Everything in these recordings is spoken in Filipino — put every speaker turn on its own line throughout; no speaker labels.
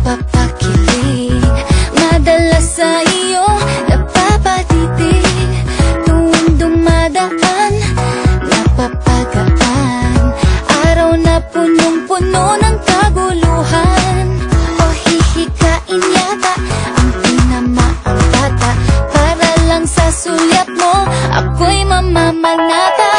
napapakilig. Madalas sa iyo napapatitig. Tuwing dumadaan napapagaan. Araw na punong-puno ng kaguluhan. O hihikain yata ang tinamaang bata. Para lang sa sulyap mo ako'y mamamanata.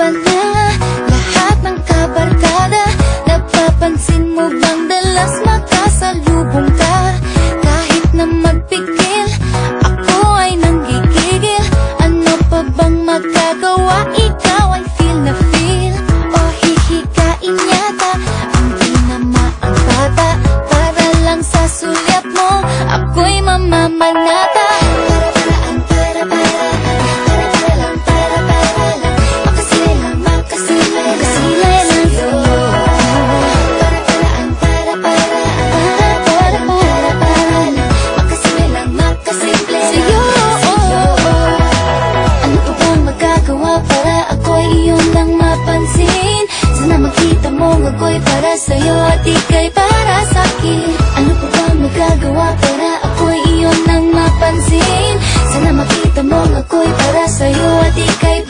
Lahat ng kabarkada, napapansin mo bang dalas makasalubong ka? Kahit na magpigil, ako ay nanggigigil. Ano pa bang magagawa? Ikaw ay feel na feel. O hihikain yata ang tinamaang bata. Para lang sa sulyap mo ako'y mamamanata. Makita mo ako'y para sa'yo at ika'y para sa'kin. Ano pa bang magagawa para ako'y iyong nang mapansin? Sana makita mo ako'y para sa'yo at ika'y